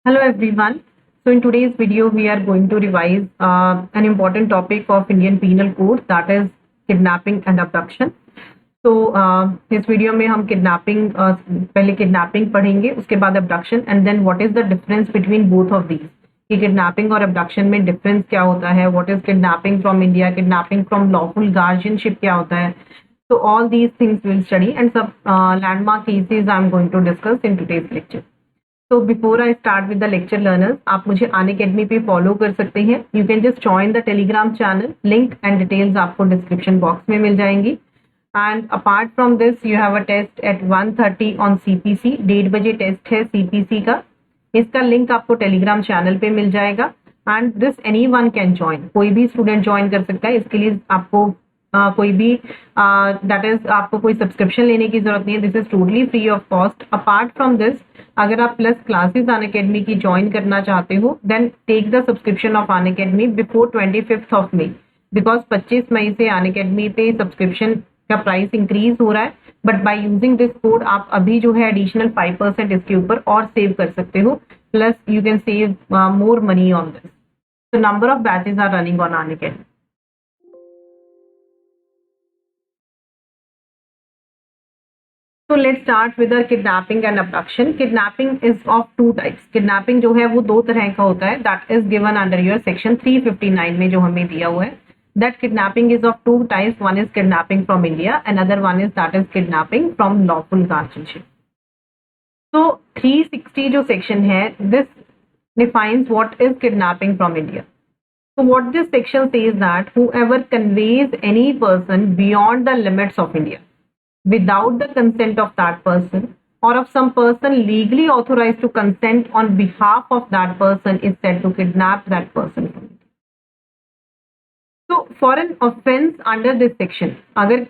Hello everyone. So in today's video we are going to revise an important topic of Indian Penal Code, that is kidnapping and abduction. तो इस video में हम kidnapping पहले kidnapping पढ़ेंगे, उसके बाद abduction and then what is the difference between both of these, कि kidnapping और अबडक्शन में डिफरेंस क्या होता है, what is kidnapping from India, kidnapping from lawful guardianship क्या होता है. So all these things we'll study and some landmark cases I'm going to discuss in today's lecture. तो before I start with the lecture learners, आप मुझे Unacademy पे follow कर सकते हैं. You can just join the Telegram channel. Link and details आपको description box में मिल जाएंगी. And apart from this you have a test at 1:30 on CPC. 1:30 बजे टेस्ट है सीपीसी का. इसका लिंक आपको टेलीग्राम चैनल पे मिल जाएगा. And this any one can join, कोई भी स्टूडेंट ज्वाइन कर सकता है. इसके लिए आपको कोई भी दैट इज आपको कोई सब्सक्रिप्शन लेने की जरूरत नहीं है. This is totally free of cost. Apart from this, अगर आप प्लस क्लासेस अनअकैडमी की ज्वाइन करना चाहते हो, then take the subscription of Unacademy before 25th of May, because 25 मई से अनअकैडमी पे सब्सक्रिप्शन का प्राइस इंक्रीज हो रहा है. But by using this code आप अभी जो है एडिशनल 5% इसके ऊपर और सेव कर सकते हो. Plus you can save more money on this. The number of batches are running on Unacademy. So let's start with the kidnapping and abduction. Kidnapping is of two types. Kidnapping जो है वो दो तरह का होता है. That is given under your section 359 में जो हमें दिया हुआ है. That kidnapping is of two types. One is kidnapping from India, another one is that is kidnapping from lawful guardianship. So 360 जो section है, this defines what is kidnapping from India. So what this section says that whoever conveys any person beyond the limits of India without the consent of that person or of some person legally authorized to consent on behalf of that person is said to kidnap that person. So for an offense under this section, अगर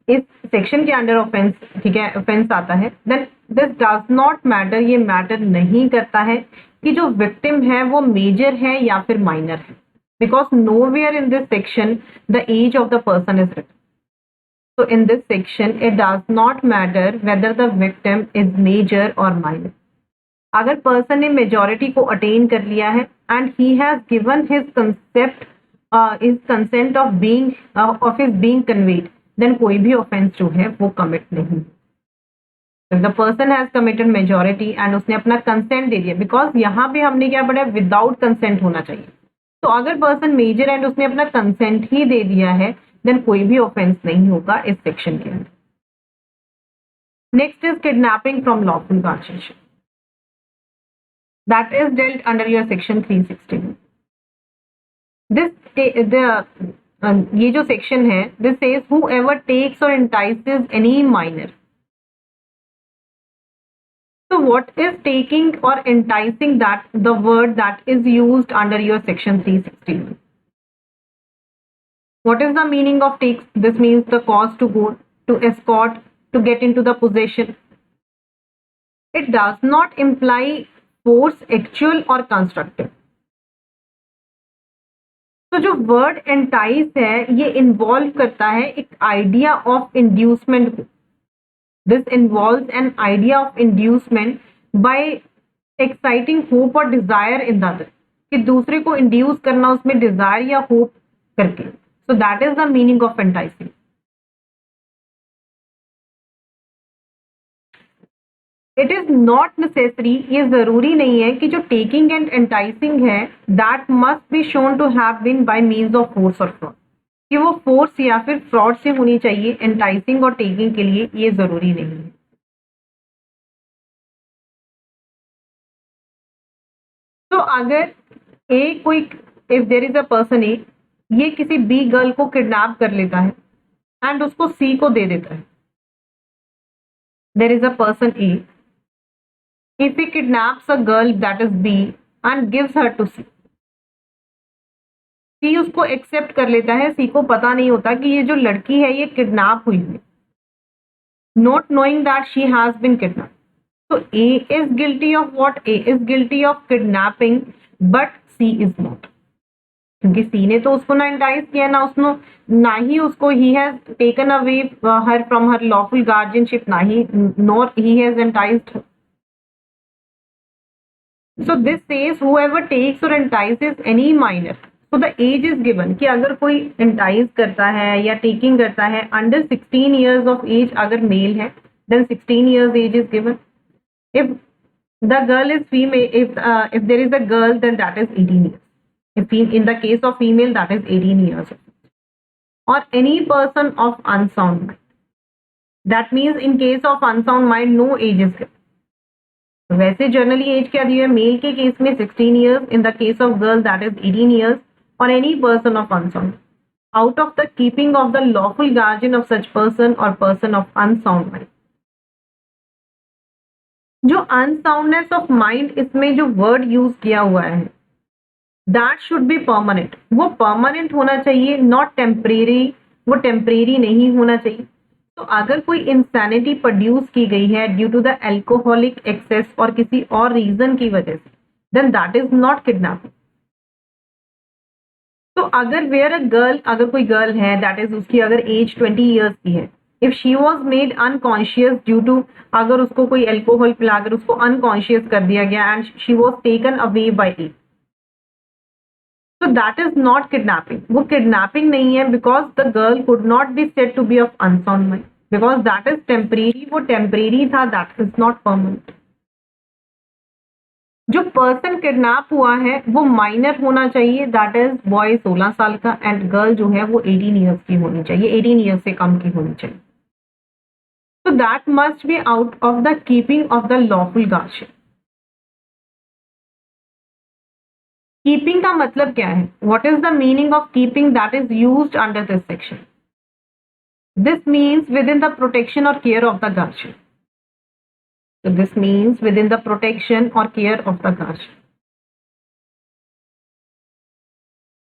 इस section के under offence, ठीक है, offence आता है, then this does not matter. ये matter नहीं करता है कि जो विक्टिम है वो मेजर है या फिर माइनर है, because nowhere in this section the age of the person is written. So in this section, it does not matter whether the victim is major or minor. अगर person ने majority को attain कर लिया है and he has given his consent of his being conveyed, then कोई भी offense जो है वो commit नहीं. So the person has committed majority and उसने अपना consent दे दिया, because यहाँ पे हमने क्या पढ़ा, without consent होना चाहिए. तो अगर person major and उसने अपना consent ही दे दिया है, देन कोई भी ऑफेंस नहीं होगा इस सेक्शन के अंदर. Next is kidnapping from lawful guardianship. That is dealt under your section 360. ये जो सेक्शन है, this says however takes or entices any minor. So what is taking or enticing, that the word that is used under your section 361. What is the meaning of take? This means the cause to go, to escort, to get into the possession. It does not imply force, actual or constructive. तो जो word entice है, ये involve करता है एक idea of inducement को. This involves an idea of inducement by exciting hope और desire in the other, कि दूसरे को इंड्यूस करना उसमें डिजायर या होप करके. So that is the meaning of enticing. It is not necessary, ये जरूरी नहीं है कि जो taking and enticing है, that must be shown to have been by means of force or fraud, कि वो force या फिर fraud से होनी चाहिए enticing और taking के लिए, ये जरूरी नहीं है. तो अगर if there is a person A, ये किसी बी गर्ल को किडनैप कर लेता है एंड उसको सी को दे देता है. There is a person A. If he kidnaps a girl that is B and gives her to C, C उसको एक्सेप्ट कर लेता है. सी को पता नहीं होता कि ये जो लड़की है ये किडनैप हुई है, not knowing that she has been kidnap. तो A is guilty of what? A is guilty of kidnapping, but C is not, क्योंकि सी ने तो उसको ना एंटाइज किया, ना ही उसको he has taken away her from her lawful guardianship, ना ही nor he has enticed her. So this says whoever takes or entices any minor. So the age is given कि अगर कोई entice करता है या taking करता है under 16 years of age अगर male है, then 16 years age is given. If the girl is female, if there is a girl, then that is 18 years. If in the case of female, that is 18 years. Or any person of unsound mind. That means in case of unsound mind, no age is given. वैसे generally age क्या दी है, male के case में 16 years, in the case of girl that is 18 years, or any person of unsound out of the keeping of the lawful guardian of such person or person of unsound mind. जो unsoundness of mind, इसमें जो word use किया हुआ है that should be permanent, वो permanent होना चाहिए, not temporary, वो टेम्परेरी नहीं होना चाहिए. तो अगर कोई इंसैनिटी प्रोड्यूस की गई है due to the alcoholic excess और किसी और रीजन की वजह से, then that is not kidnapping. तो अगर वेयर अ गर्ल, अगर कोई गर्ल है दैट इज उसकी अगर एज 20 इयर्स की है, if she was made unconscious due to, अगर उसको कोई एल्कोहल पिलाकर उसको अनकॉन्शियस कर दिया गया and she was taken away by it, so that is not kidnapping. वो kidnapping नहीं है because the girl could not be said to be of unsound mind because that is temporary. वो temporary था, that is not permanent. जो person kidnap हुआ है वो minor होना चाहिए, that is boy 16 साल का and girl जो है वो 18 years की होनी चाहिए, 18 years से कम की होनी चाहिए. So that must be out of the keeping of the lawful guardian. Keeping का मतलब क्या है? What is the meaning of keeping that is used under this section? This means within the protection or care of the guardian. So this means within the protection or care of the guardian.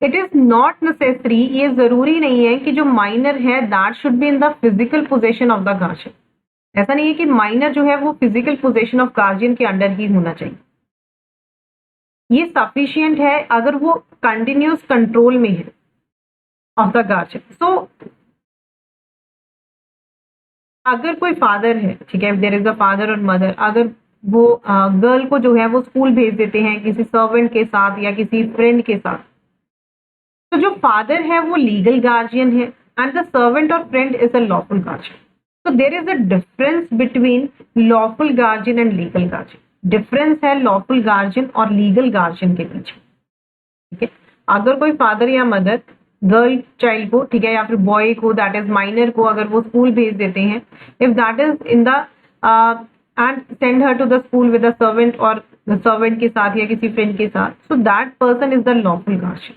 It is not necessary, ये जरूरी नहीं है कि जो minor है that should be in the physical possession of the guardian. ऐसा नहीं है कि माइनर जो है वो फिजिकल पोजेशन ऑफ गार्जियन के अंडर ही होना चाहिए. ये सफिशियंट है अगर वो कंटिन्यूस कंट्रोल में है ऑफ द गार्जियन. सो अगर कोई फादर है, ठीक है, देयर इज अ फादर और मदर, अगर वो गर्ल को जो है वो स्कूल भेज देते हैं किसी सर्वेंट के साथ या किसी फ्रेंड के साथ, तो जो फादर है वो लीगल गार्जियन है एंड द सर्वेंट और friend is a lawful guardian. So there is a difference between lawful guardian and legal guardian. Difference है लॉफुल गार्जियन और लीगल गार्जियन के बीच. ठीक है, अगर कोई फादर या मदर गर्ल चाइल्ड को, ठीक है, या फिर बॉय को दैट इज माइनर को अगर वो स्कूल भेज देते हैं, if that is in the end send her to the school with the servant और सर्वेंट के साथ या किसी फ्रेंड के साथ, so that person is the lawful guardian.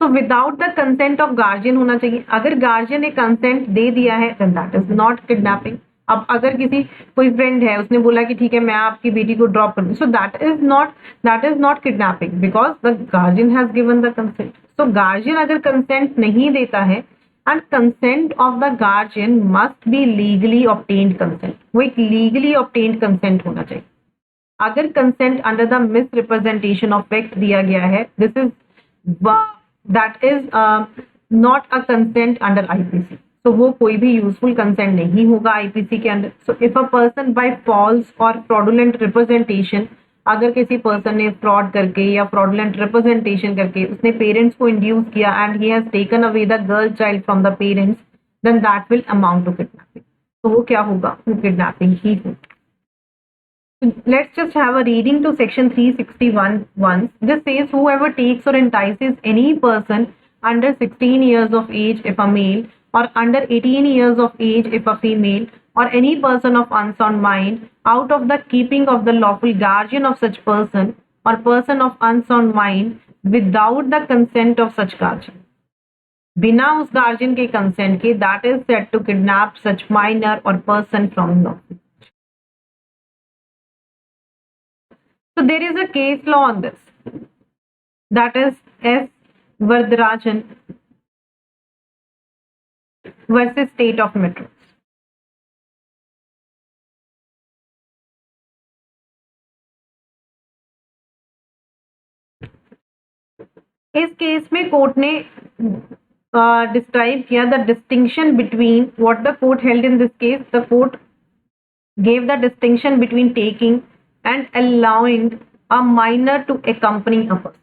तो without the consent of guardian होना चाहिए. अगर गार्जियन ने कंसेंट दे दिया है then that is not kidnapping. अब अगर किसी कोई फ्रेंड है उसने बोला कि ठीक है मैं आपकी बेटी को ड्रॉप कर दूं, so that is not kidnapping because the guardian has given the consent. So guardian अगर कंसेंट नहीं देता है and consent of the guardian must be legally obtained consent, वो एक लीगली ऑब्टेन्ड कंसेंट होना चाहिए. अगर consent under the miss representation of fact दिया गया है, this is that is not a consent under IPC. So वो कोई भी यूजफुल कंसेंट नहीं होगा IPC के अंदर. So if a person by false or fraudulent representation, अगर किसी पर्सन ने फ्रॉड करके या फ्रॉडुलेंट रिप्रेजेंटेशन करके उसने पेरेंट्स को इंड्यूस किया and he has taken away the girl child from the parents, then that will amount to kidnapping. तो वो क्या होगा? वो किडनैपिंग ही होगा. Let's just have a reading to section 361 once. This says whoever takes or entices any person under 16 years of age if a male or under 18 years of age if a female or any person of unsound mind out of the keeping of the lawful guardian of such person or person of unsound mind without the consent of such guardian, बिना उस guardian के consent के, that is said to kidnap such minor or person from lawful. So there is a case law on this, that is S. Vardarajan versus State of Madras. इस case में court ने describe किया the distinction between what the court held in this case. The court gave the distinction between taking and allowing a minor to accompany a person.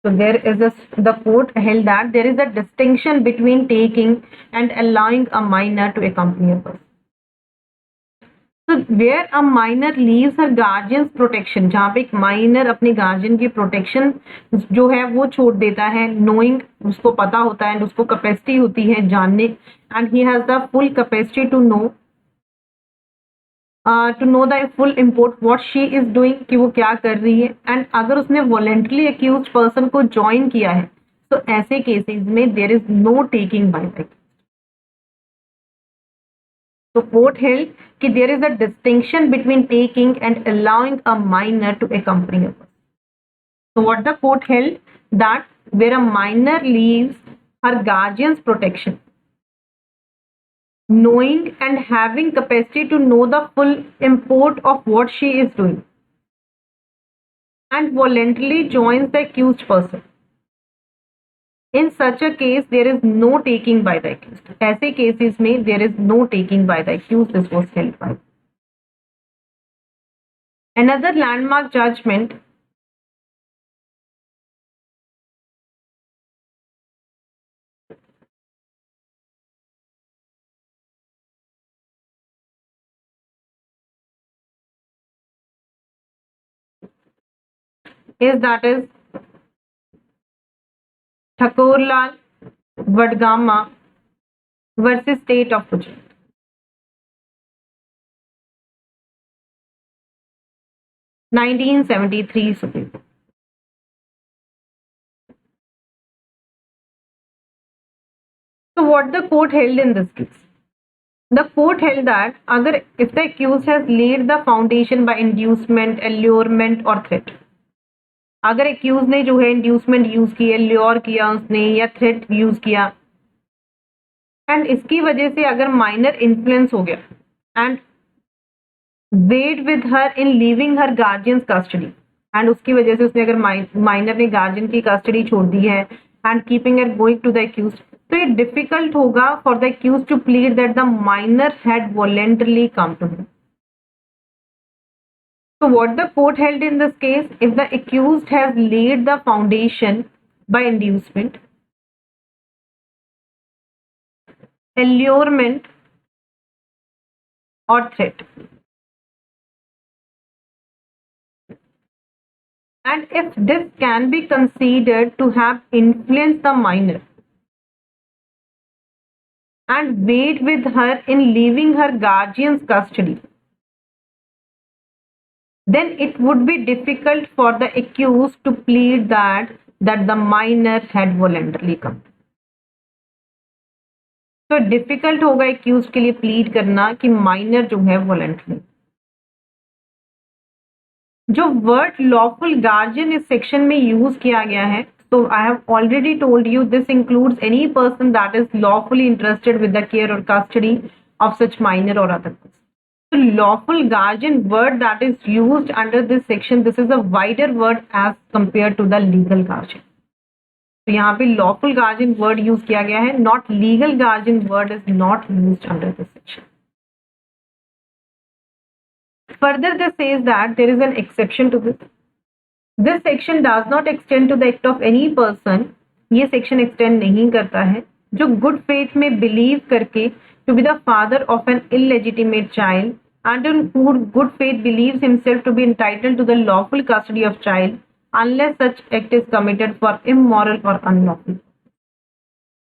So there is the court held that there is a distinction between taking and allowing a minor to accompany a person. So where a minor leaves her guardian's protection, जहाँ पे एक minor अपने guardian की protection जो है वो छोड़ देता है, नोइंग उसको पता होता है, उसको कैपेसिटी होती है जानने, and he has the full capacity to know the full import what she is doing, कि वो क्या कर रही है, एंड अगर उसने वॉलेंटरली अक्यूज पर्सन को ज्वाइन किया है तो ऐसे केसेस में there is no taking by the. So court held कि there is a distinction between taking and allowing a minor to accompany a person. So what the court held, that where a minor leaves her guardian's protection, knowing and having capacity to know the full import of what she is doing, and voluntarily joins the accused person, in such a case there is no taking by the accused. ऐसे cases में there is no taking by the accused. This was held by. Another landmark judgment is Thakurlal Vadgama versus State of Gujarat. (1973) Supreme Court. So what the court held in this case? The court held that if the accused has laid the foundation by inducement, allurement or threat, अगर accused ने जो है inducement use किया, lure किया उसने, या threat use किया, and इसकी वजह से अगर माइनर इन्फ्लुएंस हो गया and wait with her in leaving her guardian's custody, and उसकी वजह से उसने अगर माइनर ने गार्जियन की कस्टडी छोड़ दी है and keeping it going to the accused, तो ये डिफिकल्ट होगा for the accused to plead that the minor had voluntarily come to him. So what the court held in this case, if the accused has laid the foundation by inducement, allurement or threat, and if this can be considered to have influenced the minor and weighed with her in leaving her guardian's custody, then it would be difficult for the accused to plead that the minor had voluntarily come. तो difficult होगा accused के लिए plead करना कि minor जो है voluntary. जो word lawful guardian इस सेक्शन में यूज किया गया है, तो I have already told you this includes any person that is lawfully interested with the care और कस्टडी ऑफ सच माइनर और other person. So lawful guardian word that is used under this section, this is a wider word as compared to the legal guardian. तो यहाँ पे lawful guardian word use किया गया है, not legal guardian word is not used under this section. Further, this says that there is an exception to this. This section does not extend to the act of any person. ये section extend नहीं करता है जो good faith में believe करके to be the father of an illegitimate child and in who good faith believes himself to be entitled to the lawful custody of child unless such act is committed for immoral or unlawful.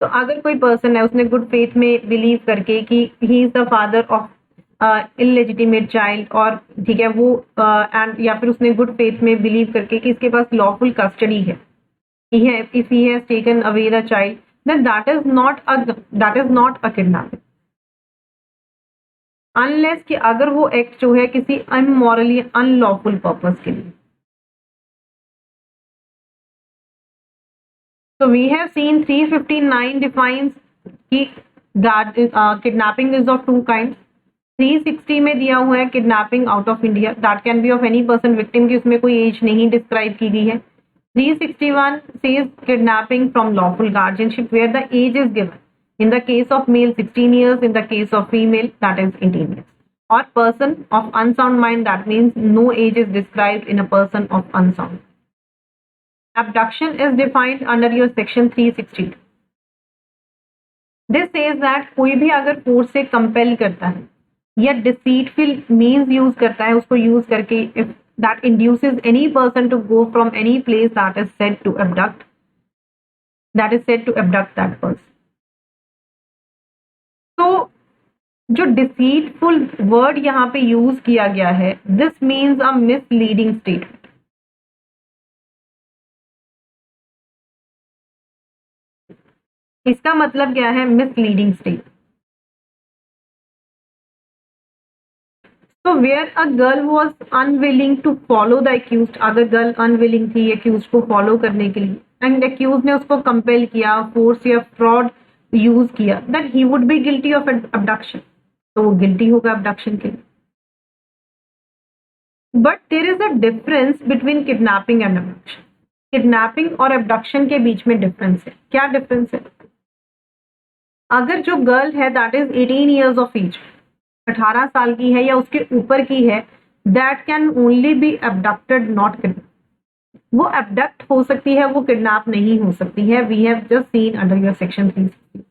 तो अगर कोई person है उसने good faith में believe करके कि he is the father of illegitimate child, और ठीक है वो एंड या फिर उसने गुड फेथ में बिलीव करके कि इसके पास लॉफुल कस्टडी है, if he has taken away the child, then that is not a kidnapping, unless कि अगर वो एक्ट जो है किसी अनमॉरली अनलॉफुल पर्पस के लिए. So we have seen 359 defines कि kidnapping is of two kinds. 360 में दिया हुआ है kidnapping out of India, that can be of any person victim की उसमें कोई एज नहीं डिस्क्राइब की गई है. 361 says kidnapping from lawful guardianship where the age is given. In the case of male, 16 years. In the case of female, that is 18 years. Or person of unsound mind, that means no age is described in a person of unsound. Abduction is defined under your section 362. This says that कोई भी अगर force से compel करता है या deceitful means use करता है, उसको यूज करके if that induces any person to go from any place, that is said to abduct that person. तो जो डिसीटफुल वर्ड यहाँ पे यूज किया गया है, this means a misleading statement. इसका मतलब क्या है? Misleading statement. So where a girl was unwilling to follow the accused, अगर गर्ल अनविलिंग थी accused को फॉलो करने के लिए, एंड accused ने उसको कंपेल किया, फोर्स या फ्रॉड यूज किया, that he would be guilty of abduction, तो वो गिल्टी होगा abduction के लिए. But there is a difference between kidnapping and abduction. Kidnapping और abduction के बीच में डिफरेंस है. क्या डिफरेंस है? अगर जो गर्ल है that is 18 years of age, 18 साल की है या उसके ऊपर की है, that can only be abducted, not kidnap. वो abduct हो सकती है, वो किडनैप नहीं हो सकती है. We have just seen under your section 360.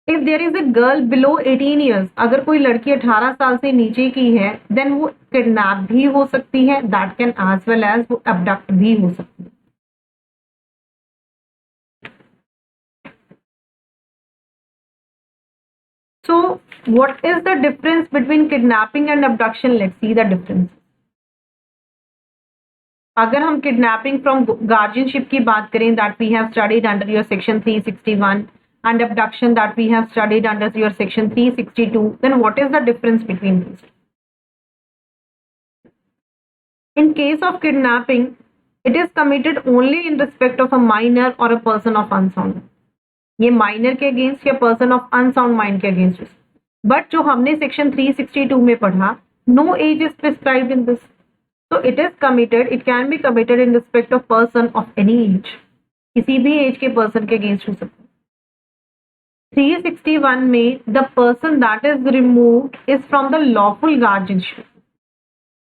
If there is a girl below 18 years, अगर कोई लड़की 18 साल से नीचे की है, देन वो किडनैप भी हो सकती है, that can as well as वो abduct भी हो सकती है. So what is the difference between kidnapping and abduction? Let's see the difference. अगर हम kidnapping from guardianship की बात करें, that we have studied under your section 361, and abduction that we have studied under your section 362, then what is the difference between these? In case of kidnapping, it is committed only in respect of a minor or a person of unsound mind. ये minor के against या person of unsound mind के against. But जो हमने section 362 में पढ़ा, no age is prescribed in this, so it is committed, it can be committed in respect of person of any age, किसी भी एज के पर्सन के अगेंस्ट हो सकता है. 361 में the person that is removed is from the lawful guardianship.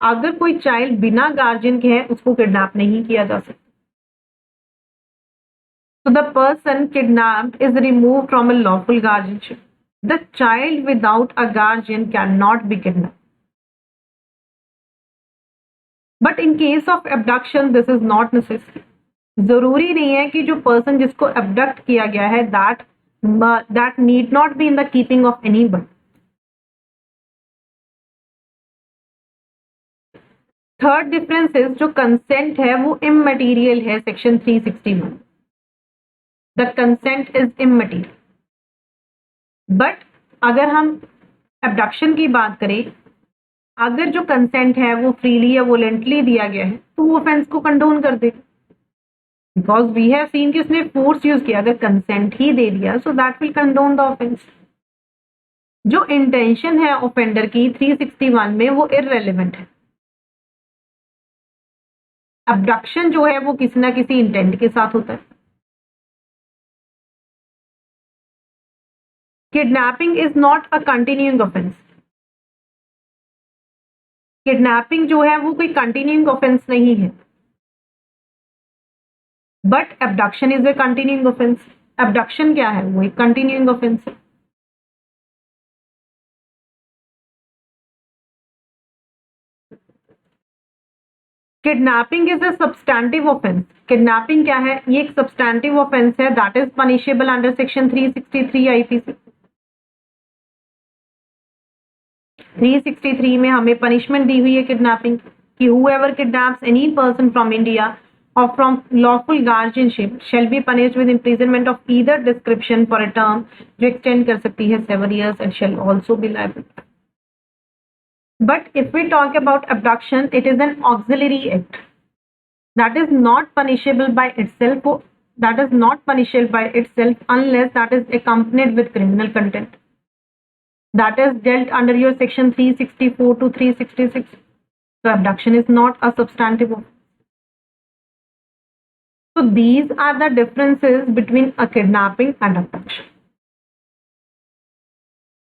अगर कोई चाइल्ड बिना गार्जियन के है, उसको किडनैप नहीं किया जा सकता. So the person kidnapped is removed from a lawful guardianship. The child without a guardian cannot be kidnapped. But in case of abduction, this is not necessary. जरूरी नहीं है कि जो person जिसको abduct किया गया है, that need not be in the keeping of anybody. Third difference is जो consent है वो immaterial है section 361. The consent is immaterial. But अगर हम abduction की बात करें, अगर जो कंसेंट है वो फ्रीली या वॉलेंटली दिया गया है, तो वो ऑफेंस को कंडोन कर देगा. बिकॉज वी हैव सीन कि उसने फोर्स यूज किया. अगर कंसेंट ही दे दिया, so that will condone the offence. जो इंटेंशन है ऑफेंडर की 361 में, वो इररेलेवेंट है. अब्डक्शन जो है वो किसी ना किसी इंटेंट के साथ होता है. Kidnapping is not a continuing offence. Kidnapping जो है वो कोई कंटिन्यूइंग ऑफेंस नहीं है. But abduction is a continuing offence. Abduction क्या है? वो एक कंटिन्यूइंग ऑफेंस है. Kidnapping is a substantive offence. Kidnapping क्या है? ये एक सब्सटैंटिव ऑफेंस है that is punishable under section 363 IPC. 363 में हमें पनिशमेंट दी हुई है किडनैपिंग कि whoever kidnaps any person from India or from lawful guardianship shall be punished with imprisonment of either description for a term जो extend कर सकती है 7 years and shall also be liable. But if we talk about abduction, it is an auxiliary act that is not punishable by itself. That is not punishable by itself unless that is accompanied with criminal content. That is dealt under your section 364 to 366. So abduction is not a substantive offense. So these are the differences between a kidnapping and abduction.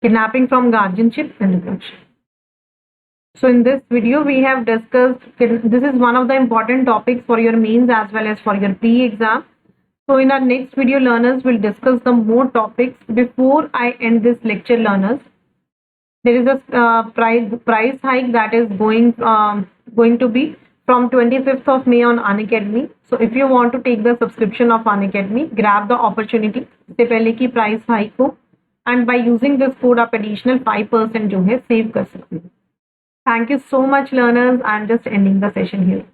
Kidnapping from guardianship and abduction. So in this video we have discussed, this is one of the important topics for your mains as well as for your pre-exam. So in our next video, learners will discuss the more topics. Before I end this lecture, learners, there is a price hike that is going to be from 25th of May on Unacademy. So if you want to take the subscription of Unacademy, grab the opportunity. से पहले की price hike हो, and by using this code आप additional 5% जो है save कर सकते हो. Thank you so much, learners. I am just ending the session here.